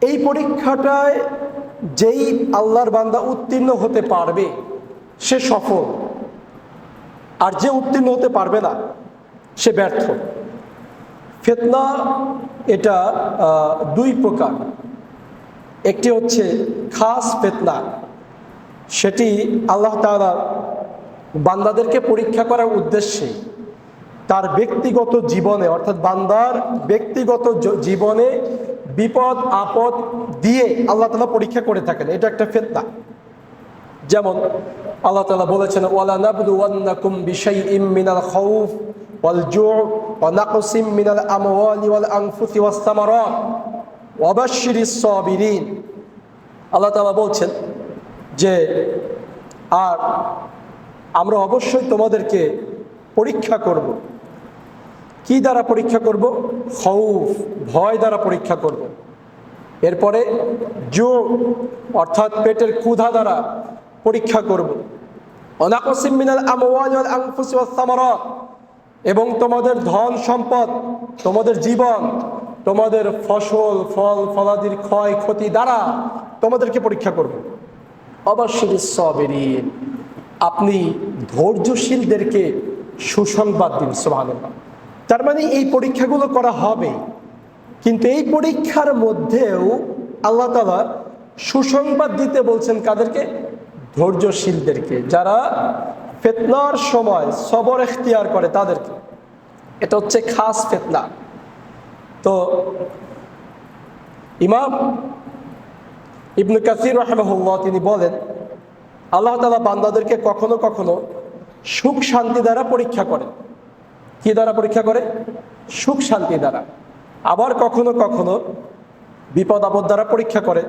এই পরীক্ষাটায় যেই আল্লাহর বান্দা উত্তীর্ণ হতে পারবে সে সফল, আর যে উত্তীর্ণ হতে পারবে না সে ব্যর্থ। ফিতনা এটা দুই প্রকার। একটি হচ্ছে খাস ফিতনা, সেটি আল্লাহ তাআলা বান্দাদেরকে পরীক্ষা করার উদ্দেশ্যে তার ব্যক্তিগত জীবনে, অর্থাৎ বান্দার ব্যক্তিগত জীবনে বিপদ আপদ দিয়ে আল্লাহ তাআলা পরীক্ষা করে থাকেন, এটা একটা ফিতনা। যেমন আল্লাহ তাআলা বলেছেন, ওয়ালা নাবলুওয়ান্নাকুম বিশাইইম মিনাল খাউফ ওয়াল জু' ওয়া নাকসিম মিনাল আমওয়ালি ওয়াল আনফুসি ওয়াস সামারাত ওয়া বাশশিরিস সাবিরিন। আল্লাহ তাআলা বলছেন যে আর আমরা অবশ্যই তোমাদেরকে পরীক্ষা করব। কি দ্বারা পরীক্ষা করব? খাউফ, ভয় দ্বারা পরীক্ষা করব। এরপরে জু' অর্থাৎ পেটের ক্ষুধা দ্বারা পরীক্ষা করব। অনাকসিম মিনাল আমওয়ালি ওয়াল আনফুসি ওয়াস সামারাত, এবং তোমাদের ধন সম্পদ, তোমাদের জীবন, তোমাদের ফসল ফল ফলাদির ক্ষয় ক্ষতি দ্বারা তোমাদেরকে পরীক্ষা করব। অবশ্যই সাবিরিন, আপনি ধৈর্যশীলদেরকে সুসংবাদ দিন। সুবহানাল্লাহ। তার মানে এই পরীক্ষাগুলো করা হবে, কিন্তু এই পরীক্ষার মধ্যেও আল্লাহ তাআলা সুসংবাদ দিতে বলছেন কাদেরকে? ধৈর্যশীলদেরকে, যারা ফিতনার সময় সবর ইখতিয়ার করে তাদেরকে। এটা হচ্ছে খাস ফিতনা। তো ইমাম ইবনে কাসির রাহিমাহুল্লাহ তিনি বলেন, আল্লাহ তাআলা বান্দাদেরকে কখনো কখনো সুখ শান্তি দ্বারা পরীক্ষা করেন। কি দ্বারা পরীক্ষা করে? সুখ শান্তি দ্বারা। আবার কখনো কখনো বিপদ আপদ দ্বারা পরীক্ষা করে।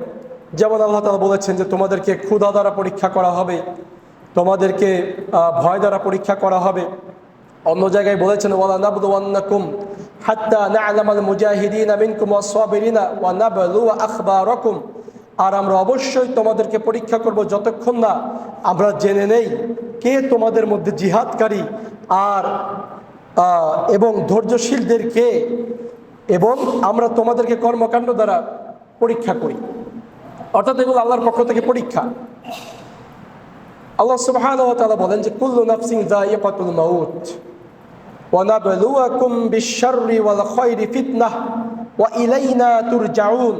যেমন আল্লাহ তাআলা বলেছেন যে তোমাদেরকে ক্ষুধা দ্বারা পরীক্ষা করা হবে, তোমাদেরকে ভয় দ্বারা পরীক্ষা করা হবে। অন্য জায়গায় বলেছেন, ওয়ালা নাবলুওয়ান্নাকুম হাত্তা না'লামাল মুজাহিদিনা মিনকুম ওয়াস সাবিরিনা ওয়া নাবলুয়া আখবারাকুম। আর আমরা অবশ্যই তোমাদেরকে পরীক্ষা করব যতক্ষণ না আমরা জেনে নেই কে তোমাদের মধ্যে জিহাদকারী আর এবং ধৈর্যশীলদের কে, এবং আমরা তোমাদেরকে কর্মকাণ্ড দ্বারা পরীক্ষা করি। অর্থাৎ এগুলো আল্লাহর পক্ষ থেকে পরীক্ষা। আল্লাহ সুবহানাহু ওয়া তাআলা বলেন যে কুল্লু নাফসিন যায়িকাতুল মাউত ওয়া নাবলুয়াকুম বিশ-শাররি ওয়াল খায়রি ফিতনাহ ওয়া ইলাইনা তুরজাউন।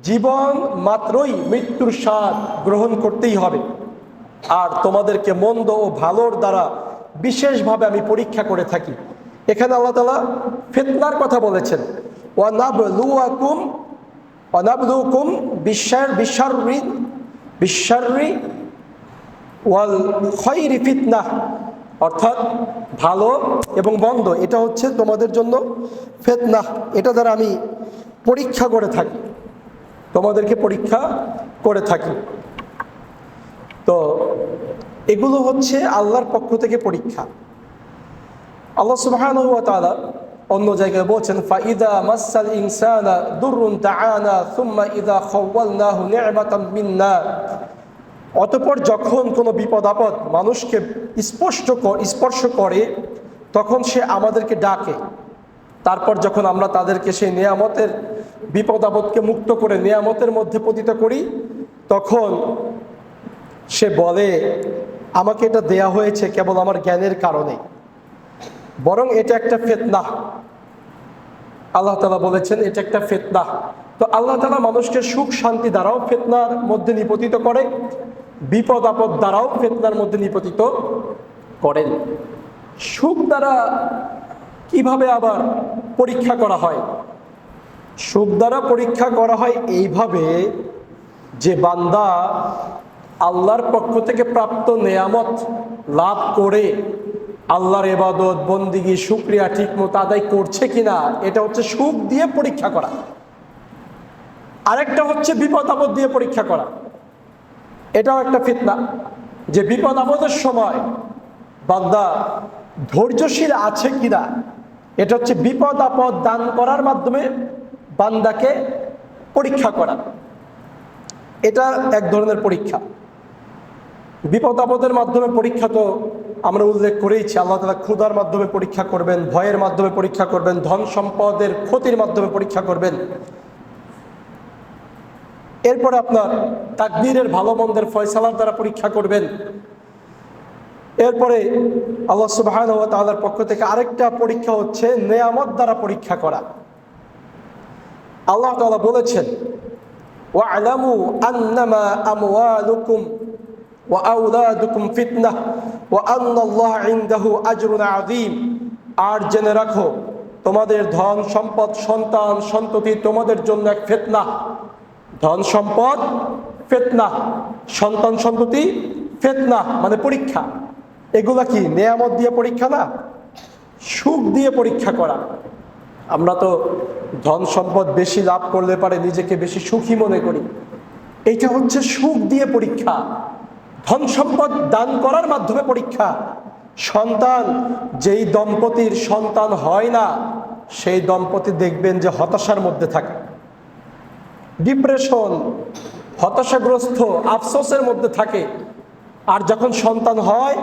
জীবন মাত্রই মৃত্যুর স্বাদ গ্রহণ করতেই হবে, আর তোমাদেরকে মন্দ ও ভালোর দ্বারা বিশেষভাবে আমি পরীক্ষা করে থাকি। এখানে আল্লাহ তাআলা ফিতনার কথা বলেছেন, ওয়া নাবলুকুম বিশ-শাররি ওয়াল খায়রি ফিতনাহ, অর্থাৎ ভালো এবং মন্দ এটা হচ্ছে তোমাদের জন্য ফিতনাহ, এটা দ্বারা আমি পরীক্ষা করে থাকি, তোমাদেরকে পরীক্ষা করে থাকি। তো এগুলো হচ্ছে আল্লাহর পক্ষ থেকে পরীক্ষা। আল্লাহ সুবহানাহু ওয়া তাআলা অন্য জায়গায় বলছেন, ফাইদা মাসাল ইনসানা দুররুন তাআনা সুম্মা ইযা খাওয়ালনাহু নি'মাতাম মিন্না। অতঃপর যখন কোনো বিপদ আপদ মানুষকে স্পর্শ করে তখন সে আমাদেরকে ডাকে, তারপর যখন আমরা তাদেরকে সেই নেয়ামতের বিপদ আপদকে মুক্ত করে নেয়ামতের মধ্যে পতিত করি তখন সে বলে আমাকে এটা দেয়া হয়েছে কেবল আমার জ্ঞানের কারণে, বরং এটা একটা ফিতনা। আল্লাহ তাআলা বলেছেন এটা একটা ফিতনা। তো আল্লাহ তাআলা মানুষকে সুখ শান্তি দ্বারাও ফিতনার মধ্যে নিপতিত করে, বিপদ আপদ দ্বারাও ফিতনার মধ্যে নিপতিত করেন। সুখ দ্বারা কিভাবে আবার পরীক্ষা করা হয়? সুখ দ্বারা পরীক্ষা করা হয় এইভাবে যে বান্দা আল্লাহর পক্ষ থেকে প্রাপ্ত নেয়ামত লাভ করে আল্লাহর ইবাদত বন্দিগি শুকরিয়া ঠিকমতো আদায় করছে কিনা, এটা হচ্ছে সুখ দিয়ে পরীক্ষা করা। আরেকটা হচ্ছে বিপদ আপদ দিয়ে পরীক্ষা করা, এটাও একটা ফিতনা। যে বিপদ আপদের সময় বান্দা ধৈর্যশীল আছে কিনা, এটা হচ্ছে বিপদ আপদ দান করার মাধ্যমে বান্দাকে পরীক্ষা করা। এটা এক ধরনের পরীক্ষা। বিপদ আপদের মাধ্যমে পরীক্ষা তো আমরা উল্লেখ করেইছি, আল্লাহ তাআলা ক্ষুধার মাধ্যমে পরীক্ষা করবেন, ভয়ের মাধ্যমে পরীক্ষা করবেন, ধন সম্পদের ক্ষতির মাধ্যমে পরীক্ষা করবেন। এরপরে আপনার তাকদীরের ভালো মন্দের ফয়সালার দ্বারা পরীক্ষা করবেন। এরপরে আল্লাহ সুবহানাহু ওয়া তাআলার পক্ষ থেকে আরেকটা পরীক্ষা হচ্ছে নেয়ামত দ্বারা পরীক্ষা করা। আল্লাহ তাআলা বলেছেন, ওয়া'লামু আন্নামা আমওয়ালুকুম ওয়া আওলাদুকুম ফিতনাহ ওয়া আন্নাল্লাহা ইনদাহু আজরুন আযীম। আর জেনে রাখো, তোমাদের ধন সম্পদ সন্তান সন্ততি তোমাদের জন্য এক ফিতনা। ধন সম্পদ ফিতনা, সন্তান সন্ততি ফিতনা, মানে পরীক্ষা। এগুলা কি নেয়ামত দিয়ে পরীক্ষা না, সুখ দিয়ে পরীক্ষা করা। আমরা তো ধন সম্পদ বেশি লাভ করলে পারে নিজেকে বেশি সুখী মনে করি। এইটা হচ্ছে সুখ দিয়ে পরীক্ষা, ধন সম্পদ দান করার মাধ্যমে পরীক্ষা। সন্তান, যেই দম্পতির সন্তান হয় না সেই দম্পতি দেখবেন যে হতাশার মধ্যে থাকে, ডিপ্রেশন, হতাশাগ্রস্ত, আফসোসের মধ্যে থাকে। আর যখন সন্তান হয়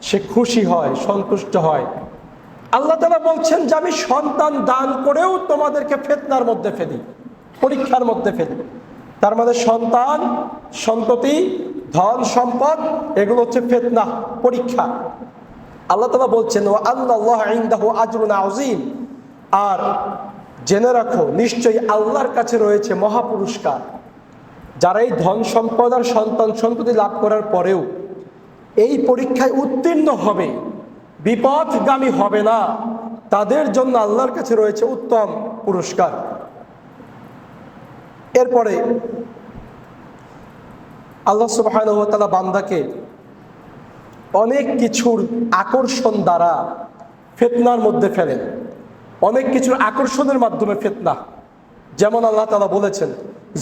সে খুশি হয়, সন্তুষ্ট হয়। আল্লাহ তাআলা বলছেন যে আমি সন্তান দান করেও তোমাদেরকে ফিতনার মধ্যে ফেলি, পরীক্ষার মধ্যে ফেলি। তার মানে সন্তান সন্ততি ধন সম্পদ এগুলো হচ্ছে ফিতনা, পরীক্ষা। আল্লাহ তাআলা বলছেন ওয়া আন্নাল্লাহা ইনদাহু আজরুন আযীম। আর জেনে রাখো, নিশ্চয়ই আল্লাহর কাছে রয়েছে মহা পুরস্কার। যারা এই ধন সম্পদ আর সন্তান সন্ততি লাভ করার পরেও এই পরীক্ষায় উত্তীর্ণ হবে, বিপথগামী হবে না, তাদের জন্য আল্লাহর কাছে রয়েছে উত্তম পুরস্কার। এরপরে আল্লাহ সুবহানাহু ওয়া তাআলা বান্দাকে অনেক কিছুর আকর্ষণ দ্বারা ফিতনার মধ্যে ফেলেন, অনেক কিছুর আকর্ষণের মাধ্যমে ফিতনা। যেমন আল্লাহ তাআলা বলেছেন,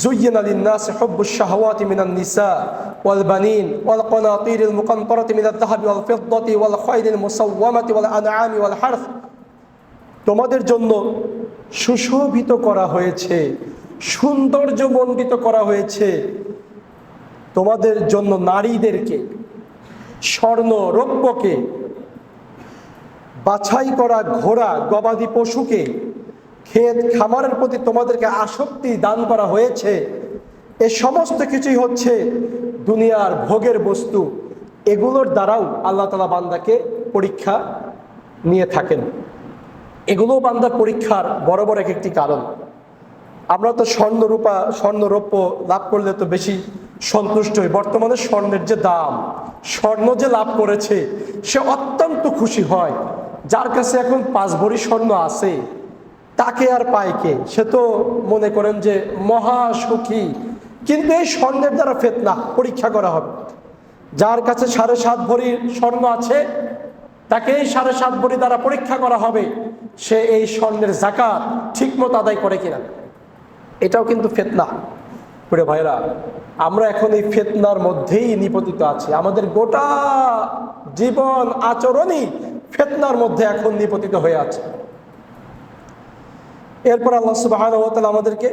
যুয়্যিনা লিন-নাসি হুব্বুশ শাহাওয়াতি মিনান নিসা ওয়াল বানিন ওয়াল কানাতিরিল মুকানতারাতি মিনাদ যাহাবি ওয়াল ফিদ্দাতি ওয়াল খায়লিল মুসাওওয়ামাতি ওয়াল আনআমি ওয়াল হারথ। তোমাদের জন্য সুশোভিত করা হয়েছে, সৌন্দর্যমণ্ডিত করা হয়েছে তোমাদের জন্য নারীদেরকে, স্বর্ণ রৌপ্যকে, বাছাই করা ঘোড়া গবাদি পশুকে, ক্ষেত খামারের প্রতি তোমাদেরকে আসক্তি দান করা হয়েছে। এ সমস্ত কিছুই হচ্ছে দুনিয়ার ভোগের বস্তু। এগুলোর দ্বারাও আল্লাহ তাআলা বান্দাকে পরীক্ষা নিয়ে থাকেন। এগুলো বান্দার পরীক্ষার বড় বড় এক একটি কারণ। আমরা তো স্বর্ণ রৌপ্য লাভ করলে তো বেশি সন্তুষ্ট হই। বর্তমানে স্বর্ণের যে দাম, স্বর্ণ যে লাভ করেছে সে অত্যন্ত খুশি হয়। যার কাছে এখন 5 ভরি স্বর্ণ আছে তাকে আর পায় কে? সে তো মনে করেন যে মহা সুখী। কিন্তু এই স্বর্ণের দ্বারা ফিতনা, পরীক্ষা করা হবে। যার কাছে 7.5 ভরি স্বর্ণ আছে তাকে এই 7.5 ভরি দ্বারা পরীক্ষা করা হবে সে এই স্বর্ণের যাকাত ঠিকমতো আদায় করে কিনা। এটাও কিন্তু ফিতনা। প্রিয় ভাইরা, আমরা এখন এই ফিতনার মধ্যেই নিপতিত আছি। আমাদের গোটা জীবন আচরণই ফিতনার মধ্যে এখন নিপতিত হয়ে আছে। এরপর আল্লাহ সুবহানাহু ওয়া তাআলা আমাদেরকে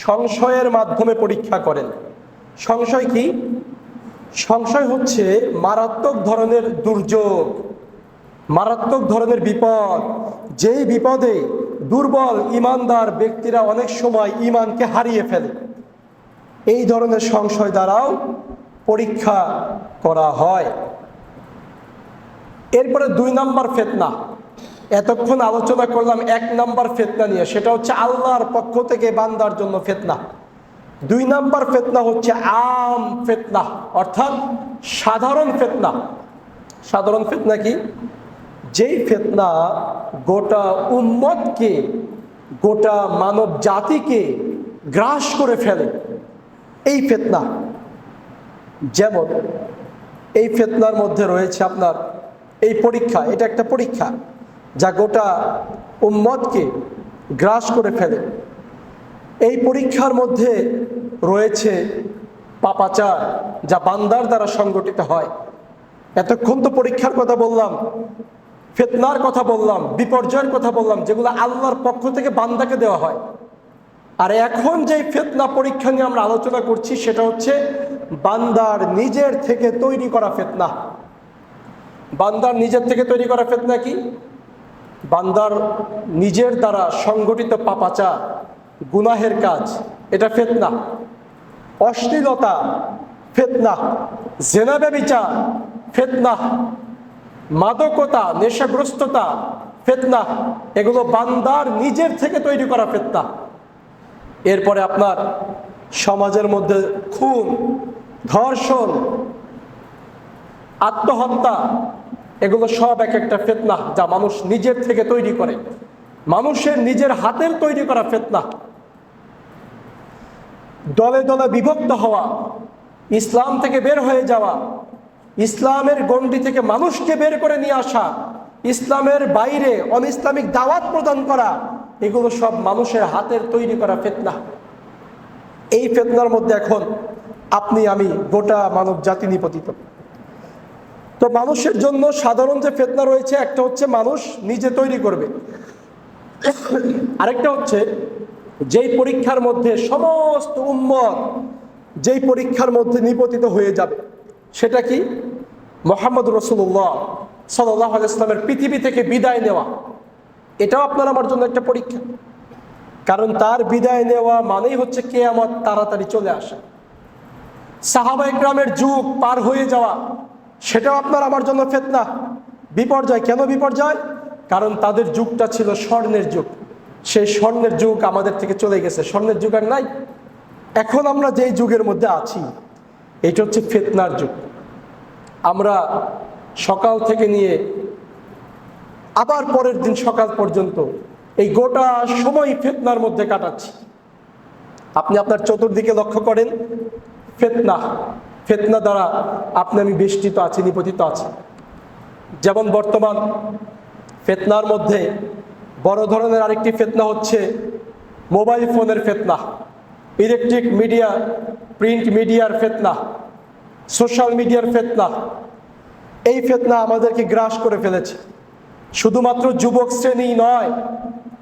সংশয়ের মাধ্যমে পরীক্ষা করেন। সংশয় কি? সংশয় হচ্ছে মারাত্মক ধরনের দুর্যোগ, মারাত্মক ধরনের বিপদ। যেই বিপদে দুর্বল ঈমানদার ব্যক্তিরা অনেক সময় ঈমানকে হারিয়ে ফেলে। এই ধরনের সংশয় দ্বারাও পরীক্ষা করা হয়। এরপরে 2 নম্বর ফিতনা। এতক্ষণ আলোচনা করলাম 1 নম্বর ফিতনা নিয়ে, সেটা হচ্ছে আল্লাহর পক্ষ থেকে বান্দার জন্য ফিতনা। 2 নম্বর ফিতনা হচ্ছে আম ফিতনা, অর্থাৎ সাধারণ ফিতনা। সাধারণ ফিতনা কি? যেই ফিতনা গোটা উম্মতকে, গোটা মানব জাতিকে গ্রাস করে ফেলে, এই ফিতনা। যেমন এই ফিতনার মধ্যে রয়েছে আপনার এই পরীক্ষা। এটা একটা পরীক্ষা যা গোটা উম্মতকে গ্রাস করে ফেলে। এই পরীক্ষার মধ্যে রয়েছে পাপাচার, যা বান্দার দ্বারা সংগঠিত হয়। এতক্ষণ তো পরীক্ষার কথা বললাম, ফিতনার কথা বললাম, বিপর্যয়ের কথা বললাম, যেগুলো আল্লাহর পক্ষ থেকে বান্দাকে দেওয়া হয়। আর এখন যে ফিতনা পরীক্ষা নিয়ে আমরা আলোচনা করছি সেটা হচ্ছে বান্দার নিজের থেকে তৈরি করা ফিতনা। বান্দার নিজের থেকে তৈরি করা ফিতনা কি? বান্দার নিজের দ্বারা সংগঠিত পাপাচার, গুনাহের কাজ, এটা ফিতনা। অশ্লীলতা ফিতনা, জিনা ব্যভিচার ফিতনা, মাদকতা নেশাগ্রস্ততা ফিতনা, এগুলো বান্দার নিজের থেকে তৈরি করা ফিতনা। এরপরে আপনার সমাজের মধ্যে খুন, ধর্ষণ, আত্মহত্যা, এগুলো সব এক একটা ফিতনা যা মানুষ নিজের থেকে তৈরি করে, মানুষের নিজের হাতের তৈরি করা ফিতনা। দলে দলে বিভক্ত হওয়া, ইসলাম থেকে বের হয়ে যাওয়া, ইসলামের গণ্ডি থেকে মানুষকে বের করে নিয়ে আসা, ইসলামের বাইরে অনইসলামিক দাওয়াত প্রদান করা, এগুলো সব মানুষের হাতের তৈরি করা ফিতনা। এই ফিতনার মধ্যে এখন আপনি আমি গোটা মানব জাতি নিপতিত। তো মানুষের জন্য সাধারণ যে ফিতনা রয়েছে, একটা হচ্ছে মানুষ নিজে তৈরি করবে, আরেকটা হচ্ছে যেই পরীক্ষার মধ্যে সমস্ত উম্মত যেই পরীক্ষার মধ্যে নিপতিত হয়ে যাবে, সেটা কি? মুহাম্মদ রাসূলুল্লাহ সাল্লাল্লাহু আলাইহি ওয়াসাল্লামের পৃথিবী থেকে বিদায় নেওয়া। এটাও আপনার আমার জন্য একটা পরীক্ষা, কারণ তার বিদায় নেওয়া মানেই হচ্ছে কিয়ামত তাড়াতাড়ি চলে আসা। সাহাবা ইকরামের যুগ পার হয়ে যাওয়া, সেটাও আপনার আমার জন্য ফিতনা, বিপর্যয়। কেন বিপর্যয়? কারণ তাদের যুগটা ছিল স্বর্ণের যুগ, সেই স্বর্ণের যুগ আমাদের থেকে চলে গেছে, স্বর্ণের যুগ আর নাই। এখন আমরা যেই যুগের মধ্যে আছি, এটা হচ্ছে ফিতনার যুগ। আমরা সকাল থেকে নিয়ে আবার পরের দিন সকাল পর্যন্ত এই গোটা সময় ফিতনার মধ্যে কাটাচ্ছি। আপনি আপনার চতুর্দিকে লক্ষ্য করেন, ফিতনা, ফিতনা দ্বারা আপনি আমি বেষ্টিত আছি, নিপতিত আছি। যেমন বর্তমান ফিতনার মধ্যে বড় ধরনের আরেকটি ফিতনা হচ্ছে মোবাইল ফোনের ফিতনা, ইলেকট্রিক মিডিয়া, প্রিন্ট মিডিয়ার ফিতনা, সোশ্যাল মিডিয়ার ফিতনা। এই ফিতনা আমাদেরকে গ্রাস করে ফেলেছে। শুধুমাত্র যুবক শ্রেণী নয়,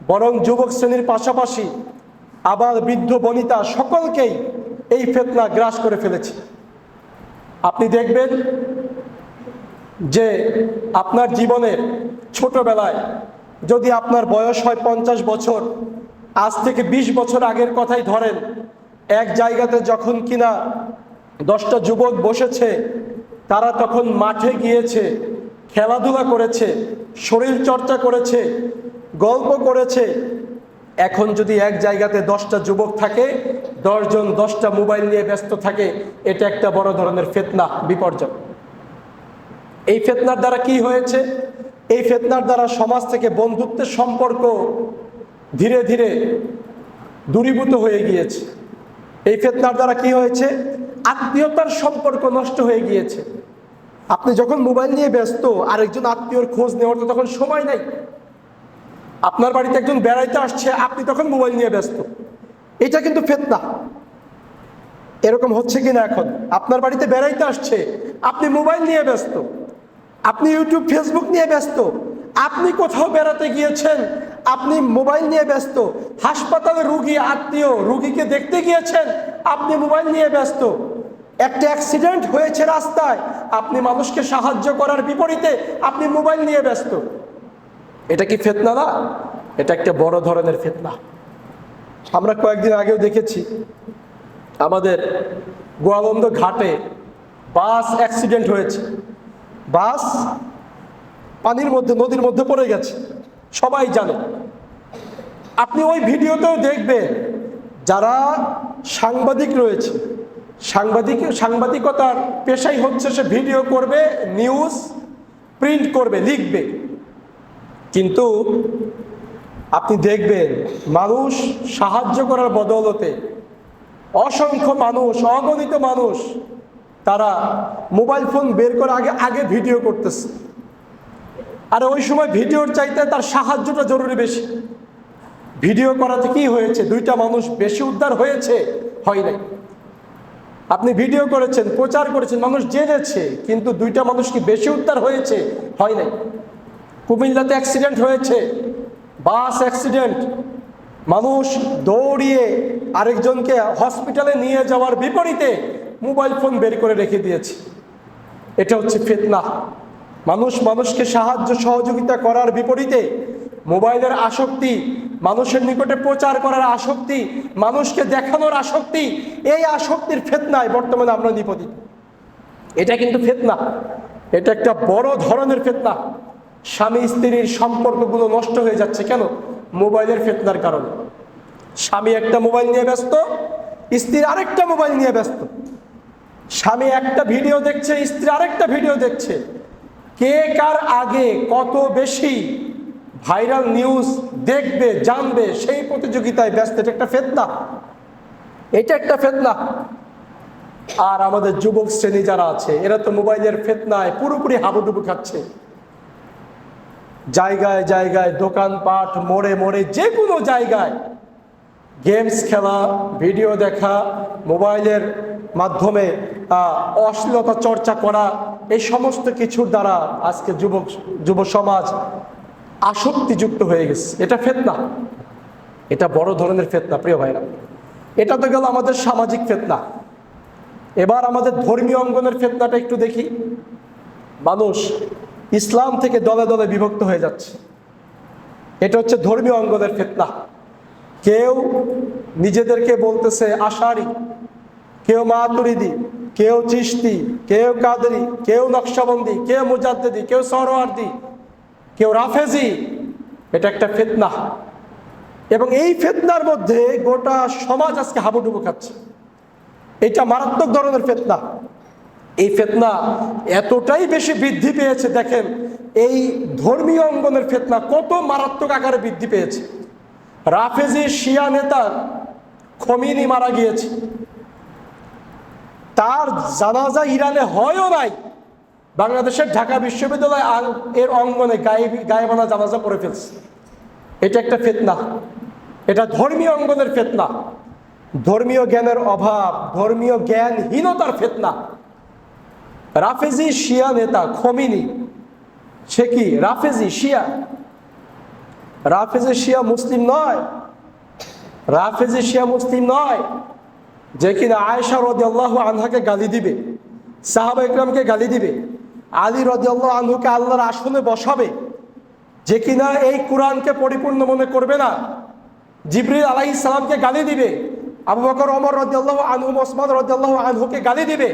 বরং যুবক শ্রেণীর পাশাপাশি আবার বৃদ্ধ বনিতা সকলকেই এই ফিতনা গ্রাস করে ফেলেছে। আপনি দেখবেন যে আপনার জীবনের ছোটবেলায় যদি আপনার বয়স হয় 50 বছর, আজ থেকে 20 বছর আগের কথাই ধরেন, এক জায়গাতে যখন কিনা 10টা যুবক বসেছে, তারা তখন মাঠে গিয়েছে, খেলাধুলা করেছে, শরীর চর্চা করেছে, গল্প করেছে। এখন যদি এক জায়গাতে 10টা যুবক থাকে, 10 জন 10টা মোবাইল নিয়ে ব্যস্ত থাকে, এটা একটা বড় ধরনের ফিতনা, বিপর্যয়। এই ফিতনার দ্বারা কি হয়েছে? এই ফিতনার দ্বারা সমাজ থেকে বন্ধুত্বের সম্পর্ক ধীরে ধীরে দূরীভূত হয়ে গিয়েছে। এই ফিতনার দ্বারা কি হয়েছে? আত্মীয়তার সম্পর্ক নষ্ট হয়ে গিয়েছে। আপনি যখন মোবাইল নিয়ে ব্যস্ত, আরেকজন আত্মীয়র খোঁজ নেওয়ার তো তখন সময় নাই। আপনার বাড়িতে একজন বেড়াইতে আসছে, আপনি তখন মোবাইল নিয়ে ব্যস্ত। এটা কিন্তু ফিতনা। এরকম হচ্ছে কিনা? এখন আপনার বাড়িতে বেড়াইতে আসছে, আপনি মোবাইল নিয়ে ব্যস্ত, আপনি ইউটিউব ফেসবুক নিয়ে ব্যস্ত, আপনি কোথাও বেড়াতে গিয়েছেন, আপনি মোবাইল নিয়ে ব্যস্ত, হাসপাতালে রুগী আত্মীয় রুগীকে দেখতে গিয়েছেন, আপনি মোবাইল নিয়ে ব্যস্ত, একটা অ্যাক্সিডেন্ট হয়েছে রাস্তায়, আপনি মানুষকে সাহায্য করার বিপরীতে আপনি মোবাইল নিয়ে ব্যস্ত। এটা কি ফিতনা না? এটা একটা বড় ধরনের ফিতনা। আমরা কয়েকদিন আগেও দেখেছি আমাদের গোয়ালন্দ ঘাটে বাস অ্যাক্সিডেন্ট হয়েছে, বাস পানির মধ্যে, নদীর মধ্যে পড়ে গেছে, সবাই জানে। আপনি ওই ভিডিওতেও দেখবেন যারা সাংবাদিক রয়েছে, সাংবাদিকতার পেশাই হচ্ছে সে ভিডিও করবে, নিউজ প্রিন্ট করবে, লিখবে। কিন্তু আপনি দেখবেন মানুষ সাহায্য করার বদৌলতে অসংখ্য মানুষ, অগণিত মানুষ তারা মোবাইল ফোন বের করে আগে ভিডিও করতেছে। আর ওই সময় ভিডিওর চাইতে তার সাহায্যটা জরুরি বেশি। ভিডিও করাতে কি হয়েছে? 2টা মানুষ বেশি উদ্ধার হয়েছে? হয় নাই। আপনি ভিডিও করেছেন, প্রচার করেছেন, মানুষ জেনেছে, কিন্তু 2টা মানুষ কি বেশি উদ্ধার হয়েছে? হয় নাই। কুমিল্লাতে অ্যাক্সিডেন্ট হয়েছে, বাস অ্যাক্সিডেন্ট, মানুষ দৌড়িয়ে আরেকজনকে হসপিটালে নিয়ে যাওয়ার বিপরীতে মোবাইল ফোন বের করে রেখে দিয়েছে। এটা হচ্ছে ফিতনা। মানুষকে সাহায্য সহযোগিতা করার বিপরীতে মোবাইলের আসক্তি, মানুষের নিকটে প্রচার করার আসক্তি, মানুষকে দেখানোর আসক্তি, এই আসক্তির ফিতনায় বর্তমানে আমরা নিপতিত। এটা কিন্তু ফিতনা, এটা একটা বড় ধরনের ফিতনা। স্বামী স্ত্রীর সম্পর্কগুলো নষ্ট হয়ে যাচ্ছে কেন? মোবাইলের ফিতনার কারণে। স্বামী একটা মোবাইল নিয়ে ব্যস্ত, স্ত্রী আরেকটা মোবাইল নিয়ে ব্যস্ত। স্বামী একটা ভিডিও দেখছে, স্ত্রী আরেকটা ভিডিও দেখছে। কে কার আগে কত বেশি ভাইরাল নিউজ দেখবে, জানবে, সেই প্রতিযোগিতায় ব্যস্ত। এটা একটা ফিতনা, এটা একটা ফিতনা। আর আমাদের যুবক শ্রেণী যারা আছে, এরা তো মোবাইলের ফিতনায় পুরোপুরি হাবুডুবু খাচ্ছে। জায়গায় জায়গায়, দোকানপাট, মোড়ে মোড়ে, যে কোনো জায়গায় গেমস খেলা, ভিডিও দেখা, মোবাইলের মাধ্যমে অশ্লীলতা চর্চা করা, এই সমস্ত কিছুর দ্বারা আজকে যুব সমাজ আসক্তিযুক্ত হয়ে গেছে। এটা ফিতনা, এটা বড় ধরনের ফিতনা প্রিয় ভাইরা। এটা তো গেল আমাদের সামাজিক ফিতনা। এবার আমাদের ধর্মীয় অঙ্গনের ফিতনাটা একটু দেখি। মানুষ ইসলাম থেকে দলে দলে বিভক্ত হয়ে যাচ্ছে। এটা হচ্ছে ধর্মীয় অঙ্গনের ফিতনা। কেউ নিজেদেরকে বলতেছে আশারি, কেউ মাতুরিদি, কেউ চিশতি, কেউ কাদরি, কেউ নকশবন্দি, কেউ মুজাদ্দিদি, কেউ সরওয়ার্দি, কেউ রাফেজি। এটা একটা ফিতনা, এবং এই ফিতনার মধ্যে গোটা সমাজ আজকে হাবুডুবু খাচ্ছে। এটা মারাত্মক ধরনের ফিতনা। এই ফিতনা এতটাই বেশি বৃদ্ধি পেয়েছে, দেখেন এই ধর্মীয় অঙ্গনের ফিতনা কত মারাত্মক আকারে বৃদ্ধি পেয়েছে। রাফেজি শিয়া নেতা খমিনি মারা গিয়েছে, তার জানাজা ইরানে হয়ও নাই, বাংলাদেশের ঢাকা বিশ্ববিদ্যালয় এর অঙ্গনে গায়েবানা জানাজা পড়ে ফেলছে। এটা একটা ফিতনা, এটা ধর্মীয় অঙ্গনের ফিতনা, ধর্মীয় জ্ঞানের অভাব, ধর্মীয় জ্ঞানহীনতার ফিতনা। রাফেজি শিয়া নেতা খমিনি, সে কি রাফেজি শিয়া? রাফেজি শিয়া মুসলিম নয়, রাফেজি শিয়া মুসলিম নয়। যে কিনা আয়েশা রাদিয়াল্লাহু আনহাকে গালি দিবে, সাহাবা ইকরামকে গালি দিবে, আলী রাদিয়াল্লাহু আনহুকে আল্লাহর আসনে বসাবে, যে কিনা এই কোরআনকে পরিপূর্ণ মনে করবে না, জিবরিল আলাইহিস সালামকে গালি দিবে, আবু বকর ওমর রাদিয়াল্লাহু আনহু, ওসমান রাদিয়াল্লাহু আনহুকে গালি দিবে,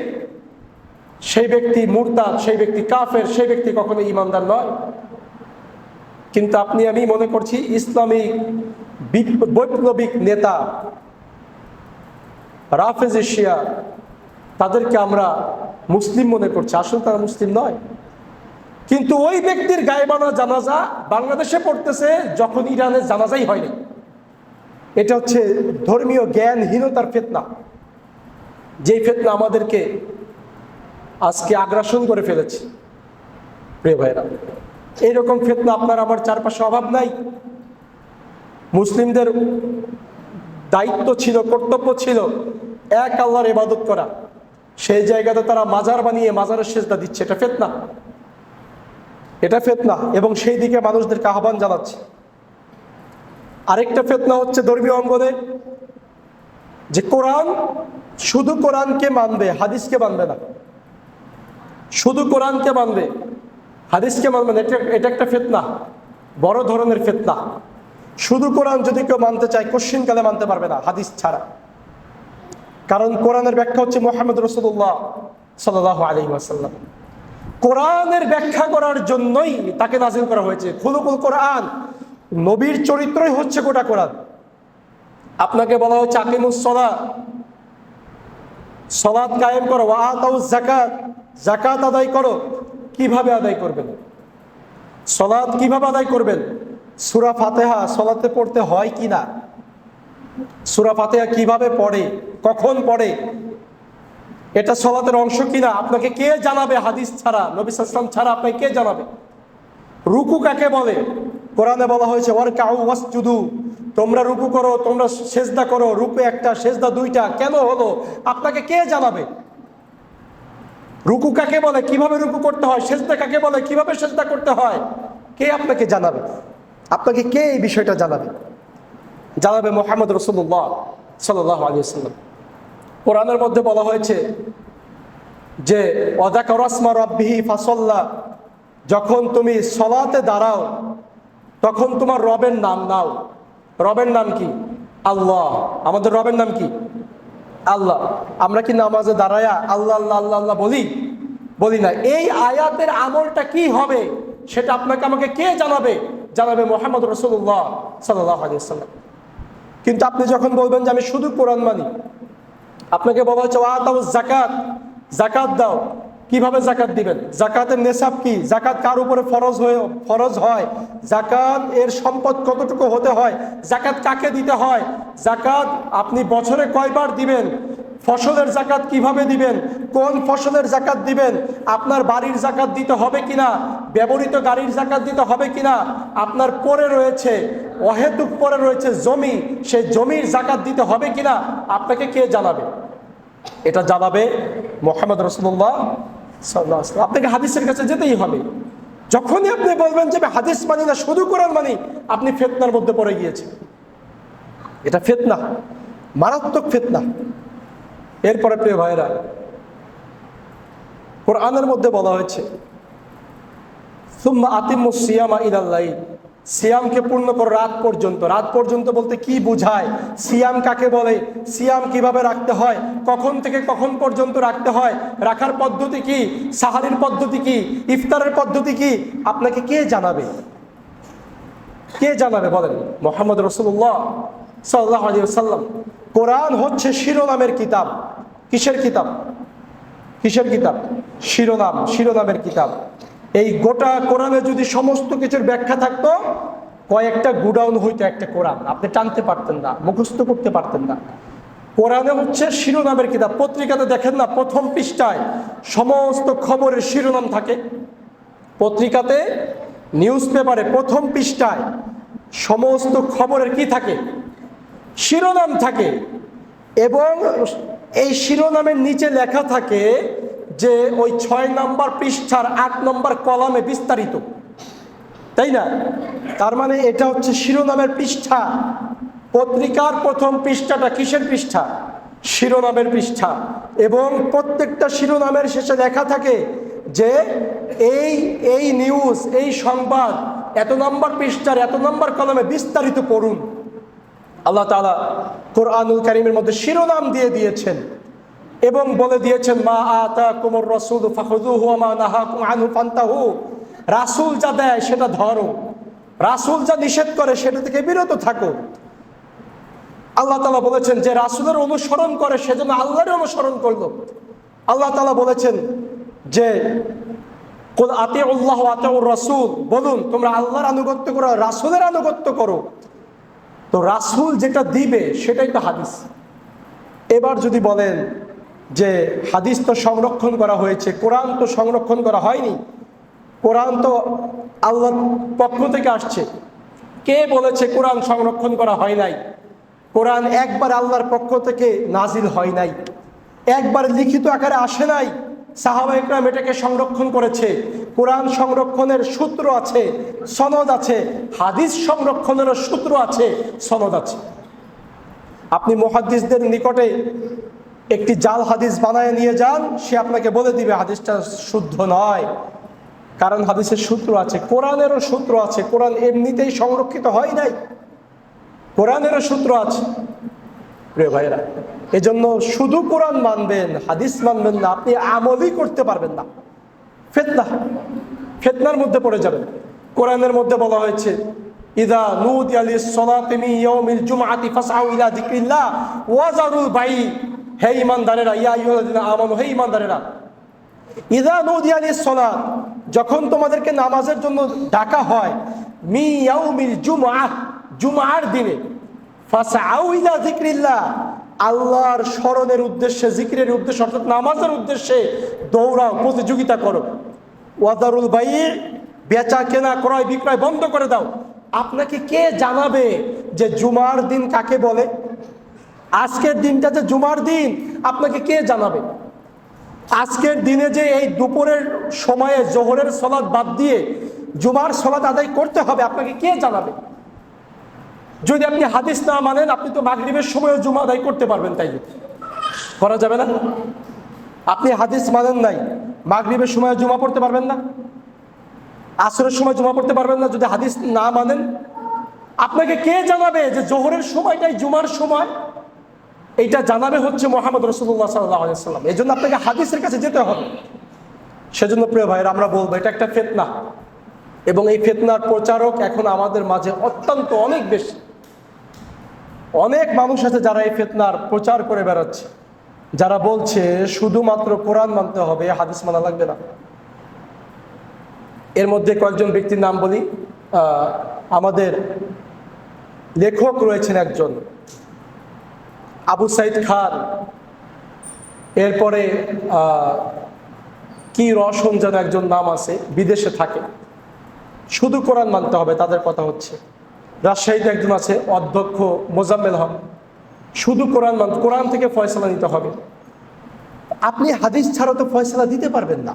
সেই ব্যক্তি মুরতাদ, সেই ব্যক্তি কাফের, সেই ব্যক্তি কখনো ঈমানদার নয়। কিন্তু আপনি আমি মনে করছি ইসলামিক বৈপ্লবিক নেতা রাফেজি শিয়া, তাদেরকে আমরা মুসলিম মনে করছি, আসলে তারা মুসলিম নয়। কিন্তু ওই ব্যক্তির গায়েবানা জানাজা বাংলাদেশে পড়তেছে যখন ইরানের জানাজাই হয়নি। এটা হচ্ছে ধর্মীয় জ্ঞানহীনতার ফিতনা, যেই ফিতনা আমাদেরকে আজকে আগ্রাসন করে ফেলেছে। প্রিয় ভাইরা, এইরকম ফিতনা আপনার আমার চারপাশে অভাব নাই। মুসলিমদের দায়িত্ব ছিল, কর্তব্য ছিল এক আল্লাহর ইবাদত করা, সেই জায়গাতে তারা মাজার বানিয়ে মাজারের সেজদা দিচ্ছে। এটা ফিতনা, এটা ফিতনা, এবং সেই দিকে মানুষদেরকে আহ্বান জানাচ্ছে। আরেকটা ফিতনা হচ্ছে ধর্মীয় অঙ্গনে, যে কোরআন, শুধু কোরআনকে মানবে, হাদিসকে মানবে না, শুধু কোরআনকে মানবে, হাদিসকে মানবে না। এটা একটা ফিতনা, বড় ধরনের ফিতনা। শুধু কোরআন যদি কেউ মানতে চায়, কোশ্চিনকালে মানতে পারবে না হাদিস ছাড়া। কারণ কোরআনের ব্যাখ্যা হচ্ছে মুহাম্মদ রাসূলুল্লাহ সাল্লাল্লাহু আলাইহি ওয়াসাল্লাম। কোরআনের ব্যাখ্যা করার জন্যই তাকে নাজিল করা হয়েছে। খুলুকুল কোরআন, নবীর চরিত্রই হচ্ছে গোটা কোরআন। আপনাকে বলা হচ্ছে আকিমুস সালাত, সালাত কায়েম করো, ওয়া আতাউজ যাকাত, যাকাত আদায় করো। কিভাবে আদায় করবেন? সালাত কিভাবে আদায় করবেন? সূরা ফাতিহা সালাতে পড়তে হয় কি না? সূরা ফাতিহা কিভাবে পড়ে, কখন পড়ে, এটা সালাতের অংশ কিনা আপনাকে কে জানাবে? হাদিস ছাড়া, নবী সাল্লাল্লাহু আলাইহি ওয়াসাল্লাম ছাড়া আপনাকে কে জানাবে? রুকু কাকে বলে? কোরআনে বলা হয়েছে ওয়ারকাউ ওয়াসজুদু, তোমরা রুকু করো, তোমরা সেজদা করো। রুকু একটা, সেজদা দুইটা, কেন হলো আপনাকে কে জানাবে? রুকু কাকে বলে, কিভাবে রুকু করতে হয়, সেজদা কাকে বলে, কিভাবে সেজদা করতে হয়, কে আপনাকে জানাবে? আপনাকে কে এই বিষয়টা জানাবে? জানাবে মুহাম্মদ রাসূলুল্লাহ সাল্লাল্লাহু আলাইহি ওয়াসাল্লাম। কোরআনের মধ্যে বলা হয়েছে যে ওয়াযাকারা ইসমা রাব্বিহি ফাসাল্লা, যখন তুমি সালাতে দাঁড়াও তখন তোমার রবের নাম নাও। রবের নাম কি? আল্লাহ। আমাদের রবের নাম কি? আল্লাহ। আমরা কি নামাজে দাঁড়ায়া আল্লাহ আল্লাহ আল্লাহ আল্লাহ বলি না? এই আয়াতের আমলটা কি হবে সেটা আপনাকে আমাকে কে জানাবে? জানাবে মুহাম্মদ রাসূলুল্লাহ সাল্লাল্লাহু আলাইহি ওয়াসাল্লাম। কিন্তু আপনি যখন বলবেন যে আমি শুধু কোরআন মানি, আপনাকে বলা হচ্ছে ওয়াতাউজ যাকাত, যাকাত দাও। কিভাবে যাকাত দিবেন? যাকাতের নেসাব কি? যাকাত কার উপরে ফরজ হয়? যাকাত এর সম্পদ কতটুকু হতে হয়? যাকাত কাকে দিতে হয়? যাকাত আপনি বছরে কয়বার দিবেন? ফসলের যাকাত কিভাবে দিবেন? কোন ফসলের যাকাত দিবেন? আপনার বাড়ির যাকাত দিতে হবে কিনা? ব্যবহৃত গাড়ির যাকাত দিতে হবে কিনা? আপনার পরে রয়েছে, অহেতুক পরে রয়েছে জমি, সেই জমির যাকাত দিতে হবে কিনা? আপনাকে কে জানাবে? এটা জানাবে মুহাম্মদ রাসূলুল্লাহ সাল্লাল্লাহু আলাইহি ওয়াসাল্লাম। আপনাকে হাদিসের কাছে যেতেই হবে। যখনই আপনি বলবেন যে হাদিস মানি না, শুধু কোরআন মানি, আপনি ফিতনার মধ্যে পড়ে গিয়েছেন। এটা ফিতনা, মারাত্মক ফিতনা। এরপরে প্রিয় ভাইরা, কোরআনের মধ্যে বলা হয়েছে সুম্মা আতিম্মুস সিয়ামা ইলাল লাইল, সিয়ামকে পূর্ণ করো রাত পর্যন্ত। রাত পর্যন্ত বলতে কি বোঝায়? সিয়াম কাকে বলে? সিয়াম কিভাবে রাখতে হয়? কখন থেকে কখন পর্যন্ত রাখতে হয়? রাখার পদ্ধতি কি? সাহারির পদ্ধতি কি? ইফতারের পদ্ধতি কি? আপনাকে কে জানাবে? কে জানাবে বলেন? মুহাম্মদ রাসূলুল্লাহ সাল্লাল্লাহু আলাইহি ওয়াসাল্লাম। কোরআন হচ্ছে শিরোনামের কিতাব। কিসের কিতাব? কিসের কিতাব? শিরোনামের কিতাব। এই গোটা কোরআনে যদি সমস্ত কিছুর ব্যাখ্যা থাকতো, কয়েকটা গুডাউন হইতো একটা কোরআন, আপনি টানতে পারতেন না, মুখস্থ করতে পারতেন না। কোরআনে হচ্ছে শিরোনামের কিতাব। পত্রিকাতে দেখেন না, প্রথম পৃষ্ঠায় সমস্ত খবরের শিরোনাম থাকে। পত্রিকাতে, নিউজ পেপারে প্রথম পৃষ্ঠায় সমস্ত খবরের কি থাকে? শিরোনাম থাকে। এবং এই শিরোনামের নিচে লেখা থাকে যে ওই 6 নম্বর পৃষ্ঠার 8 নম্বর কলামে বিস্তারিত, তাই না? তার মানে এটা হচ্ছে শিরোনামের পৃষ্ঠা। পত্রিকার প্রথম পৃষ্ঠাটা কিসের পৃষ্ঠা? শিরোনামের পৃষ্ঠা। এবং প্রত্যেকটা শিরোনামের শেষে লেখা থাকে যে এই নিউজ, এই সংবাদ এত নম্বর পৃষ্ঠার এত নম্বর কলামে বিস্তারিত পড়ুন। আল্লাহ তাআলা কোরআনুল কারীমের মধ্যে শিরোনাম দিয়ে দিয়েছেন এবং বলে দিয়েছেন মা আতাকুমুর রাসূলু ফাখুযুহু ওয়া মা নাহাকুম আনহু ফান্তাহু। রাসূল যা দেয় সেটা ধরো, রাসূল যা নিষেধ করে সেটা থেকে বিরত থাকো। আল্লাহ তাআলা বলেছেন যে রাসূলের অনুসরণ করে সেজন্য আল্লাহর অনুসরণ করলো। আল্লাহ তাআলা বলেছেন যে কুল আতিউল্লাহ ওয়া আতিউর রাসূল, বলুন তোমরা আল্লাহর আনুগত্য করো, রাসূলের আনুগত্য করো। তো রাসূল যেটা দিবে সেটাই তো হাদিস। এবার যদি বলেন যে হাদিস তো সংরক্ষণ করা হয়েছে, কোরআন তো সংরক্ষণ করা হয়নি, কোরআন তো আল্লাহর পক্ষ থেকে আসছে, কে বলেছে কোরআন সংরক্ষণ করা হয় নাই? কোরআন একবার আল্লাহর পক্ষ থেকে নাজিল হয় নাই, একবার লিখিত আকারে আসে নাই। সাহাবা ইকরাম এটাকে সংরক্ষণ করেছে। কোরআন সংরক্ষণের সূত্র আছে, সনদ আছে। হাদিস সংরক্ষণেরও সূত্র আছে, সনদ আছে। আপনি মুহাদ্দিসদের নিকটে একটি জাল হাদিস বানায় নিয়ে যান, সে আপনাকে বলে দিবে হাদিসটা শুদ্ধ নয়, কারণ হাদিসের সূত্র আছে। কোরআনেরও সূত্র আছে, কোরআন এমনিতেই সংরক্ষিত হয় নাই, কোরআনেরও সূত্র আছে। প্রিয় ভাইরা, এজন্য শুধু কোরআন মানবেন, হাদিস মানবেন না, আপনি আমলই করতে পারবেন না। ফিতনার মধ্যে পড়ে যাবেন। কোরআনের মধ্যে বলা হয়েছে ইযা নুদিয়া লিস-সালাতি মিন ইয়াউমিল জুমআতি ফাসআউ ইলা যিকরিল্লাহ ওয়া যারুল বাই। হে ঈমানদারেরা, ইয়া আইয়ুহাল্লাযিনা আমানু, হে ঈমানদারেরা, ইযা নুদিয়া লিস-সালাত, যখন তোমাদেরকে নামাজের জন্য ডাকা হয়, মিন ইয়াউমিল জুমআহ, জুমআর দিনে, ফাসআউ ইলা যিকরিল্লাহ, আল্লাহর স্মরণের উদ্দেশ্যে, জিকিরের উদ্দেশ্যে, অর্থাৎ নামাজের উদ্দেশ্যে দৌড়াও, প্রতিযোগিতা করো। ওয়া যারুল বাই, বেচা কেনা ক্রয় বিক্রয় বন্ধ করে দাও। আপনাকে কে জানাবে যে জুমার দিন কাকে বলে? আজকের দিনটা যে জুমার দিন, আপনাকে কে জানাবে? আজকের দিনে যে এই দুপুরের সময়ে জোহরের সালাত বাদ দিয়ে জুমার সালাত আদায় করতে হবে, আপনাকে কে জানাবে? যদি আপনি হাদিস না মানেন, আপনি তো মাগরিবের সময় জুমা আদায় করতে পারবেন, তাই করা যাবে না? আপনি হাদিস মানেন নাই, মাগরিবের সময় জুমা পড়তে পারবেন না, আসরের সময় জুমা পড়তে পারবেন না যদি হাদিস না মানেন। আপনাকে কে জানাবে যে জোহরের সময়টাই জুমার সময়? এইটা জানাবে হচ্ছে মুহাম্মদ রাসূলুল্লাহ সাল্লাল্লাহু আলাইহি ওয়াসাল্লাম। এই জন্য আপনাকে হাদিসের কাছে যেতে হবে। সেজন্য প্রিয় ভাইয়েরা, আমরা বলবো এটা একটা ফিতনা, এবং এই ফিতনার প্রচারক এখন আমাদের মাঝে অত্যন্ত অনেক বেশি। অনেক মানুষ আছে যারা এই ফিতনার প্রচার করে বেড়াচ্ছে, যারা বলছে শুধুমাত্র কোরআন মানতে হবে, হাদিস মানা লাগবে না। এর মধ্যে কয়েকজন ব্যক্তির নাম বলি। আমাদের লেখক রয়েছেন একজন আবু সাইদ খান, এরপরে কি রওশন যেন একজন নাম আছে, বিদেশে থাকে। শুধু কোরআন মানতে হবে তাদের কথা হচ্ছে। রাজশাহীতে একজন আছে অধ্যক্ষ মোজাম্মেল হক, শুধু কোরআন থেকে ফয়সালা নিতে হবে। আপনি হাদিস ছাড়া তো ফয়সালা দিতে পারবেন না,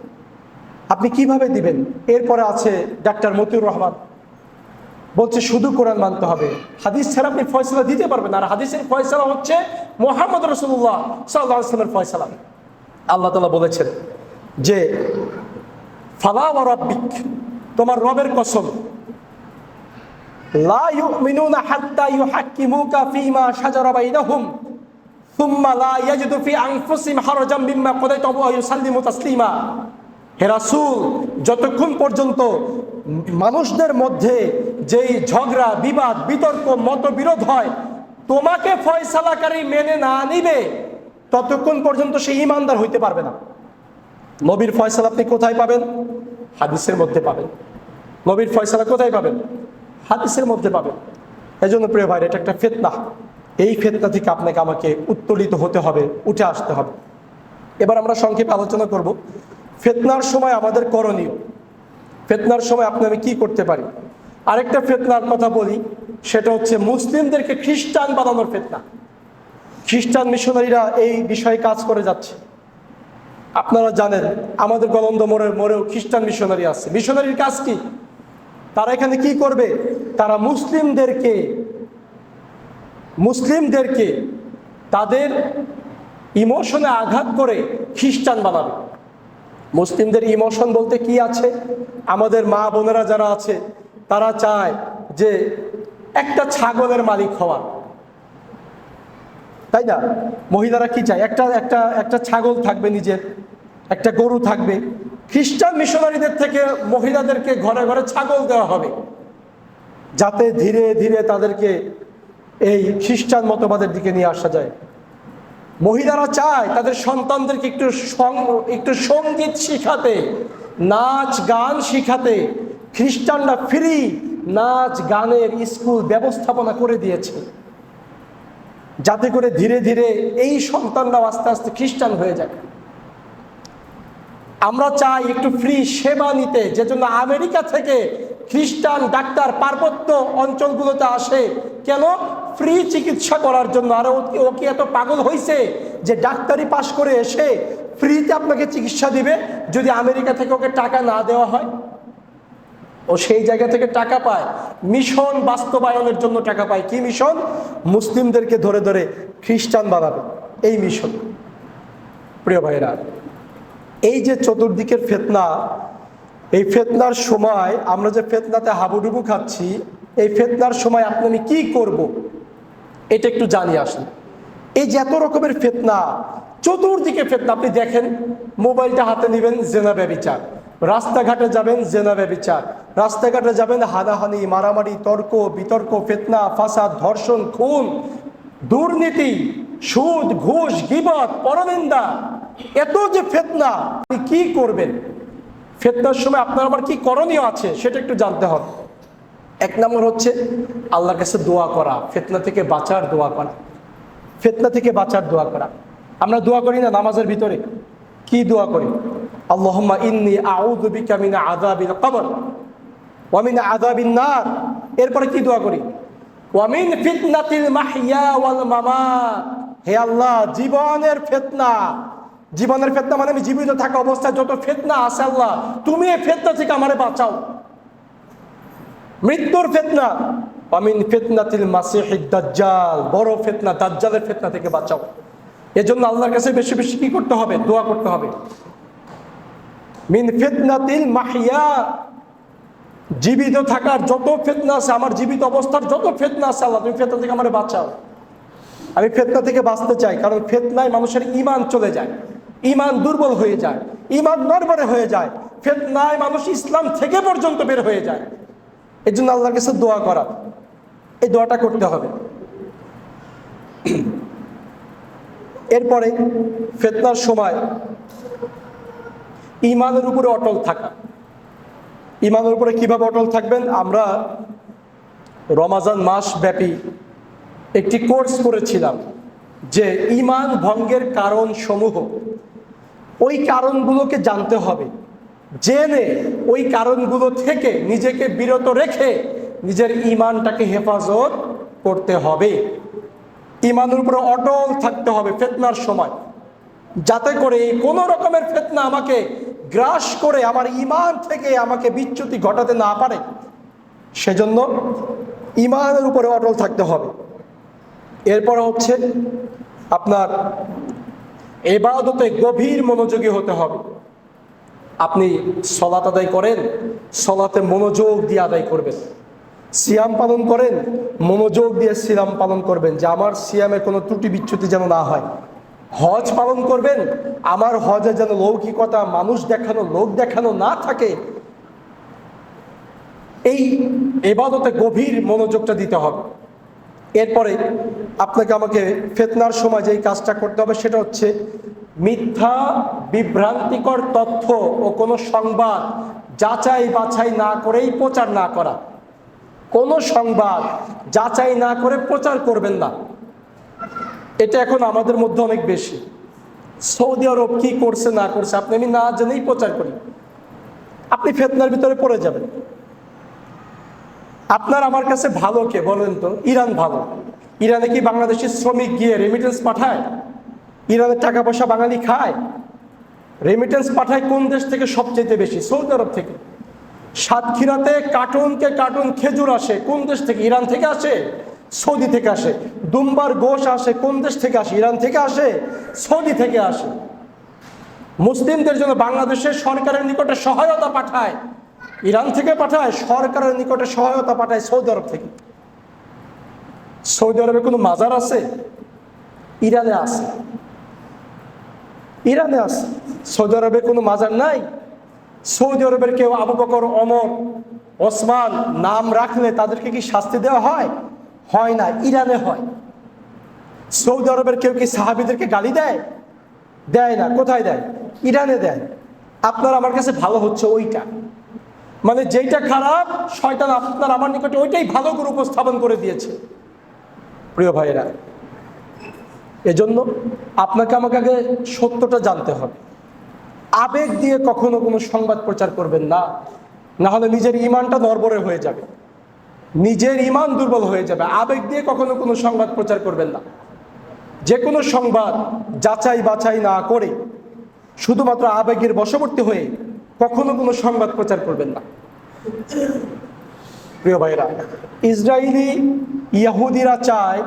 আপনি কিভাবে দিবেন? এরপরে আছে ডাক্তার মতিউর রহমান, বলছে শুধু কোরআন মানতে হবে, হাদিস ছাড়া আপনি ফয়সালা দিতে পারবেন না। আর হাদিসের ফয়সালা হচ্ছে মুহাম্মদ রাসূলুল্লাহ সাল্লাল্লাহু আলাইহি ওয়াসাল্লামের ফয়সালা। আল্লাহ তাআলা বলেছেন যে ফালা ওয়া রাব্বিক, তোমার রবের কসম, লা ইউমিনুনা হাত্তা ইউহাক্কিমুকা ফীমা শাজারা বাইনাহুম সুম্মা লা ইয়াজিদু ফি আনফুসিহিম হারাজাম মিম্মা কাদাইতা ওয়া ইউসাল্লিমু তাসলিমা। হে রাসূল, যতক্ষণ পর্যন্ত মানুষদের মধ্যে যেই ঝগড়া, বিবাদ, বিতর্ক, মতবিরোধ হয়, তোমাকে ফয়সালাকারী মেনে না নিবে, ততক্ষণ পর্যন্ত সে ঈমানদার হইতে পারবে না। নবীর ফয়সালা আপনি কোথায় পাবেন? হাদিসের মধ্যে পাবেন। নবীর ফয়সালা কোথায় পাবেন? হাদিসের মধ্যে পাবেন। এই জন্য প্রিয় ভাই, এটা একটা ফিতনা। এই ফিতনা থেকে আপনাকে আমাকে উত্তোলিত হতে হবে, উঠে আসতে হবে। এবার আমরা সংক্ষেপে আলোচনা করব ফিতনার সময় আমাদের করণীয়। ফিতনার সময় আপনি আমি কি করতে পারি? আরেকটা ফিতনার কথা বলি, সেটা হচ্ছে মুসলিমদেরকে খ্রিস্টান বানানোর ফিতনা। খ্রিস্টান মিশনারিরা এই বিষয়ে কাজ করে যাচ্ছে। আপনারা জানেন আমাদের গলন্দ মোড়েও খ্রিস্টান মিশনারি আছে। মিশনারির কাজ কি? তারা এখানে কি করবে? তারা মুসলিমদেরকে তাদের ইমোশনে আঘাত করে খ্রিস্টান বানাবে। মুসলিমদের ইমোশন বলতে কি আছে? আমাদের মা বোনেরা যারা আছে তারা চায় যে একটা ছাগলের মালিক হওয়া, তাই না? মহিলারা কি চায়? একটা ছাগল থাকবে, নিজের একটা গরু থাকবে। খ্রিস্টান মিশনারিদের থেকে মহিলাদেরকে ঘরে ঘরে ছাগল দেওয়া হবে, যাতে ধীরে ধীরে তাদেরকে এই খ্রিস্টান মতবাদের দিকে নিয়ে আসা যায়। মহিলারা চায় তাদের সন্তানদেরকে একটু সঙ্গীত শিখাতে, নাচ গান শিখাতে। খ্রিস্টানরা ফ্রি নাচ গানের স্কুল ব্যবস্থাপনা করে দিয়েছে, যাতে করে ধীরে ধীরে এই সন্তানরাও আস্তে আস্তে খ্রিস্টান হয়ে যায়। আমরা চাই একটু ফ্রি সেবা নিতে, যে জন্য আমেরিকা থেকে খ্রিস্টান ডাক্তার পার্বত্য অঞ্চলগুলোতে আসে। কেন? ফ্রি চিকিৎসা করার জন্য। আর ও কি এত পাগল হয়েছে যে ডাক্তারি পাশ করে এসে ফ্রিতে আপনাকে চিকিৎসা দিবে যদি আমেরিকা থেকে ওকে টাকা না দেওয়া হয়? ও সেই জায়গা থেকে টাকা পায় মিশন বাস্তবায়নের জন্য টাকা পায়। কি মিশন? মুসলিমদেরকে ধরে ধরে খ্রিস্টান বানাবে, এই মিশন। প্রিয় ভাইরা, এই যে চতুর্দিকের ফিতনা, এই ফিতনার সময় আমরা যে ফিতনাতে হাবুডুবু খাচ্ছি, এই ফিতনার সময় আপনি আমি কি করব এটা একটু জানি আসলে। এই যে এত রকমের ফিতনা, চতুর্দিকে ফিতনা, আপনি দেখেন মোবাইলটা হাতে নেবেন, জেনা ব্যভিচার। রাস্তাঘাটে যাবেন, জেনা ব্যভিচার। রাস্তাঘাটে যাবেন, হানাহানি, মারামারি, তর্ক বিতর্ক, ফিতনা, ফাসাদ, ধর্ষণ, খুন, দুর্নীতি, সুদ, ঘুষ, গীবত, পরনিন্দা। এত যে ফিতনা, আপনি কি করবেন? ফিতনার সময় আপনার আমার কি করণীয় আছে সেটা একটু জানতে হবে। এক নম্বর হচ্ছে আল্লাহর কাছে দোয়া করা, ফিতনা থেকে বাঁচার দোয়া করা। ফিতনা থেকে বাঁচার দোয়া করা। আমরা দোয়া করি না নামাজের ভিতরে? কি দোয়া করি? আল্লাহুম্মা ইন্নী আউযু বিকা মিন আযাবিল কবর ওয়া মিন আযাবিন নার। এরপরে কি দোয়া করি? ওয়া মিন ফিতনাতিল মাহইয়া ওয়াল মামাত। হে আল্লাহ, জীবনের ফিতনা মানে আমি জীবিত থাকা অবস্থায় যত ফিতনা আছে, আল্লাহ তুমি এই ফিতনা থেকে আমারে বাঁচাও। মৃত্যুর ফিতনা, ওয়া মিন ফিতনাতিল মাসিহিদ দাজ্জাল, বড় ফিতনা দাজ্জালের ফিতনা থেকে বাঁচাও। এজন্য আল্লাহর কাছে বেশি বেশি কি করতে হবে? দোয়া করতে হবে। মিন ফিতনাতিল মাহইয়া জীবিত থাকার যত ফিতনা আছে, আমার জীবিত অবস্থার যত ফিতনা আছে, আল্লাহ তুমি ফিতনা থেকে আমারে বাঁচাও। আমি ফিতনা থেকে বাঁচতে চাই, কারণ ফিতনায় মানুষের ঈমান চলে যায়, ঈমান দুর্বল হয়ে যায়, ঈমান নড়বড়ে হয়ে যায়, ফিতনায় মানুষ ইসলাম থেকে পর্যন্ত বের হয়ে যায়। এই জন্য আল্লাহর কাছে দোয়া করা, এই দোয়াটা করতে হবে। এরপরে ফিতনার সময় ঈমানের উপরে অটল থাকা। ঈমানের উপরে কিভাবে অটল থাকবেন? আমরা রমাজান মাস ব্যাপী একটি কোর্স করেছিলাম যে ঈমান ভঙ্গের কারণ সমূহ, ওই কারণগুলোকে জানতে হবে, জেনে ওই কারণগুলো থেকে নিজেকে বিরত রেখে নিজের ঈমানটাকে হেফাজত করতে হবে। ঈমানের উপরে অটল থাকতে হবে ফিতনার সময়, যাতে করে কোনো রকমের ফিতনা আমাকে গ্রাস করে আমার ঈমান থেকে আমাকে বিচ্যুতি ঘটাতে না পারে। সেজন্য ঈমানের উপরে অটল থাকতে হবে। এরপর হচ্ছে আপনার ইবাদতে গভীর মনোযোগী হতে হবে। আপনি সালাত আদায় করেন, সালাতে মনোযোগ দিয়ে আদায় করবেন। সিয়াম পালন করেন, মনোযোগ দিয়ে সিয়াম পালন করবেন, যে আমার সিয়ামে কোনো ত্রুটি বিচ্যুতি যেন না হয়। হজ পালন করবেন, আমার হজে যেন লৌকিকতা, মানুষ দেখানো, লোক দেখানো না থাকে। এই ইবাদতে গভীর মনোযোগটা দিতে হবে। এরপরে আপনাকে আমাকে ফিতনার সময় যেই কাজটা করতে হবে সেটা হচ্ছে মিথ্যা বিভ্রান্তিকর তথ্য ও কোনো সংবাদ যাচাই বাছাই না করেই প্রচার না করা। কোনো সংবাদ যাচাই না করে প্রচার করবেন না। এটা এখন আমাদের মধ্যে অনেক বেশি। সৌদি আরব কি করছে না করছে আপনি আমি না জেনেই প্রচার করি, আপনি ফিতনার ভিতরে পড়ে যাবেন। আপনার আমার কাছে ভালো কে বলেন তো? ইরান ভালো। ইরানে কি বাংলাদেশি শ্রমিক গিয়ে রেমিটেন্স পাঠায়? ইরানের টাকা পয়সা বাঙালি খায়? রেমিটেন্স পাঠায় কোন দেশ থেকে সবচেয়ে বেশি? সৌদি আরব থেকে। সাতক্ষীরাতে কার্টুনকে কার্টুন খেজুর আসে কোন দেশ থেকে? ইরান থেকে আসে, সৌদি থেকে আসে। দুম্বার গোশ আসে কোন দেশ থেকে আসে? ইরান থেকে আসে, সৌদি থেকে আসে। মুসলিমদের জন্য বাংলাদেশের সরকারের নিকটে সহায়তা পাঠায়, ইরান থেকে পাঠায়। সরকারের নিকটে সহায়তা পাঠায় সৌদি আরব থেকে। সৌদি আরবে কোনো মাজার আছে? ইরানে আছে, ইরানে আছে। সৌদি আরবে কোনো মাজার নাই? সৌদি আরবের কেউ আবু বকর, ওমর, ওসমান নাম রাখলে তাদেরকে কি শাস্তি দেওয়া হয়? হয় না, ইরানে হয়। সৌদি আরবের কেউ কি সাহাবীদেরকে গালি দেয়? দেয় না। কোথায় দেয়? ইরানে দেয়। আপনার আমার কাছে ভালো হচ্ছে ওইটা, মানে যেইটা খারাপ শয়তান আপনার আমার নিকটে ওইটাই ভালো করে উপস্থাপন করে দিয়েছে। প্রিয় ভাইয়েরা, এজন্য আপনাকে আমাকে আগে সত্যটা জানতে হবে। আবেগ দিয়ে কখনো কোনো সংবাদ প্রচার করবেন না, না হলে নিজের ঈমানটা নড়বড়ে হয়ে যাবে, নিজের ঈমান দুর্বল হয়ে যাবে। আবেগ দিয়ে কখনো কোনো সংবাদ প্রচার করবেন না। যে কোনো সংবাদ যাচাই বাছাই না করে শুধুমাত্র আবেগের বশবর্তী হয়ে কখনো কোনো সংবাদ প্রচার করবেন না। প্রিয় ভাইরা, ইসরায়েলি ইহুদিরা চায়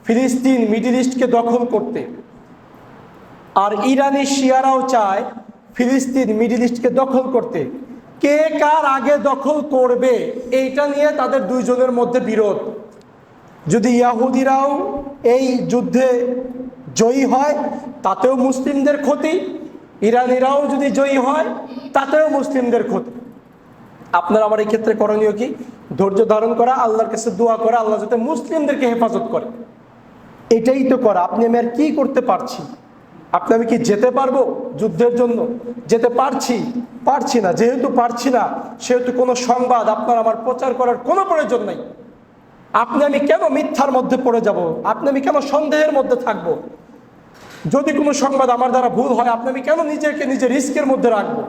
ফিলিস্তিন, মিডল ইস্টকে দখল করতে, আর ইরানি শিয়ারাও চায় ফিলিস্তিন, মিডল ইস্টকে দখল করতে। কে কার আগে দখল করবে এইটা নিয়ে তাদের দুইজনের মধ্যে বিরোধ। যদি ইহুদিরাও এই যুদ্ধে জয়ী হয় তাতেও মুসলিমদের ক্ষতি, ইরানিরাও যদি জয়ী হয় তাতেও মুসলিমদের ক্ষতি। আপনার আমার এই ক্ষেত্রে করণীয় কি? ধৈর্য ধারণ করা, আল্লাহর কাছে দোয়া করা, আল্লাহ যাতে মুসলিমদেরকে হেফাজত করে। এটাই তো করা। আপনি আমি আর কি করতে পারছি? আপনি আমি কি যেতে পারবো যুদ্ধের জন্য? যেতে পারছি না। যেহেতু পারছি না, সেহেতু কোনো সংবাদ আপনার আমার প্রচার করার কোনো প্রয়োজন নেই। আপনি আমি কেন মিথ্যার মধ্যে পড়ে যাব? আপনি আমি কেন সন্দেহের মধ্যে থাকবো? যদি কোনো সংবাদ আমার দ্বারা ভুল হয়, আপনি আমি কেন নিজেকে নিজের রিস্কের মধ্যে রাখবো?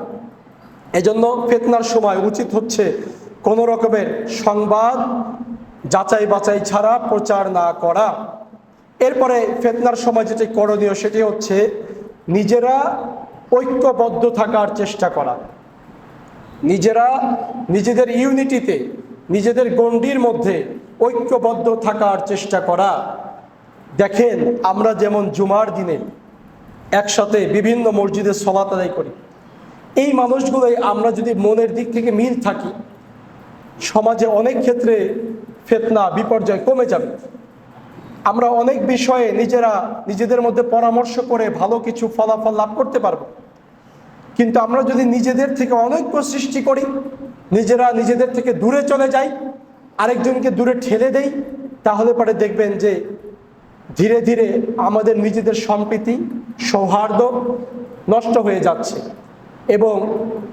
এজন্য ফিতনার সময় উচিত হচ্ছে কোনো রকমের সংবাদ যাচাই বাছাই ছাড়া প্রচার না করা। এরপরে ফিতনার সময় যেটি করণীয় সেটি হচ্ছে নিজেরা ঐক্যবদ্ধ থাকার চেষ্টা করা। নিজেরা নিজেদের ইউনিটিতে, নিজেদের গণ্ডির মধ্যে ঐক্যবদ্ধ থাকার চেষ্টা করা। দেখেন, আমরা যেমন জুমার দিনে একসাথে বিভিন্ন মসজিদে সালাত আদায় করি, এই মানুষগুলোই আমরা যদি মনের দিক থেকে মিল থাকি, সমাজে অনেক ক্ষেত্রে ফিতনা বিপর্যয় কমে যাবে। আমরা অনেক বিষয়ে নিজেদের মধ্যে পরামর্শ করে ভালো কিছু ফলাফল লাভ করতে পারবো। কিন্তু আমরা যদি নিজেদের থেকে অনৈক্য সৃষ্টি করি, নিজেদের থেকে দূরে চলে যাই, আরেকজনকে দূরে ঠেলে দেই, তাহলে পরে দেখবেন যে ধীরে ধীরে আমাদের নিজেদের সম্প্রীতি সৌহার্দ্য নষ্ট হয়ে যাচ্ছে এবং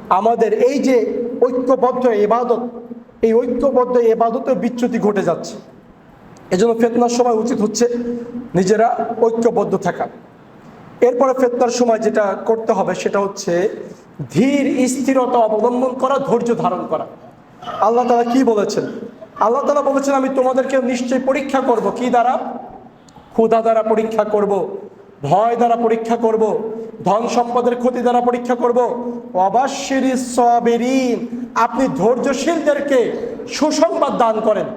আমাদের এই যে ঐক্যবদ্ধ ইবাদত, এই ঐক্যবদ্ধ ইবাদতের বিচ্যুতি ঘটে যাচ্ছে। এজন্য ফিতনার সময় উচিত হচ্ছে নিজেরা ঐক্যবদ্ধ থাকা। এরপরে ফিতনার সময় যেটা করতে হবে সেটা হচ্ছে ধীর স্থিরতা অবলম্বন করা, ধৈর্য ধারণ করা। আল্লাহ তাআলা কি বলেছেন? আল্লাহ তাআলা বলেছেন, আমি তোমাদেরকে নিশ্চয়ই পরীক্ষা করব। কি দ্বারা? ক্ষুধা দ্বারা পরীক্ষা করব, ভয় দ্বারা পরীক্ষা করব, ধন সম্পদের ক্ষতি দ্বারা পরীক্ষা করব। ওয়াবাশশিরিস সাবিরিন, আপনি ধৈর্যশীলদেরকে সুসংবাদ দান করেন।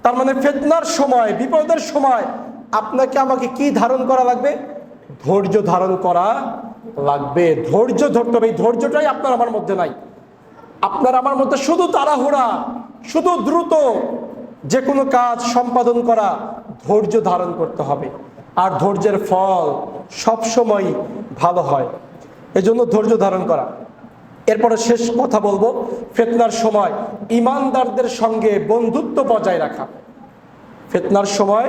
তার মানে ফিতনার সময়, বিপদের সময় আপনাকে আমাকে কি ধারণ করা লাগবে? ধৈর্য ধারণ করা লাগবে। ধৈর্য ধরতে হবে। এই ধৈর্যটাই আপনার আমার মধ্যে নাই। আপনার আমার মধ্যে শুধু তাড়াহুড়া, শুধু দ্রুত যে কোনো কাজ সম্পাদন করা। ধৈর্য ধারণ করতে হবে, আর ধৈর্যের ফল সবসময় ভালো হয়। এজন্য ধৈর্য ধারণ করা। এরপরে শেষ কথা বলবো, ফিতনার সময় ঈমানদারদের সঙ্গে বন্ধুত্ব বজায় রাখা। ফিতনার সময়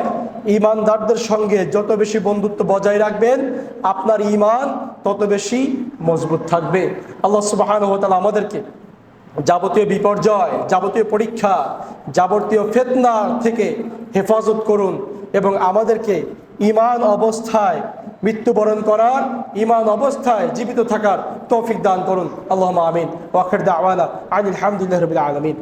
ঈমানদারদের সঙ্গে যত বেশি বন্ধুত্ব বজায় রাখবেন, আপনার ঈমান তত বেশি মজবুত থাকবে। আল্লাহ সুবহানাহু ওয়া তাআলা আমাদেরকে যাবতীয় বিপর্যয়, যাবতীয় পরীক্ষা, যাবতীয় ফিতনা থেকে হেফাজত করুন এবং আমাদেরকে ঈমান অবস্থায় মৃত্যুবরণ করার, ঈমান অবস্থায় জীবিত থাকার তৌফিক দান করুন। আল্লাহুম্মা আমিন। ওয়া আখির দাওয়ানা আনিল হামদুলিল্লাহি রাব্বিল আলামিন।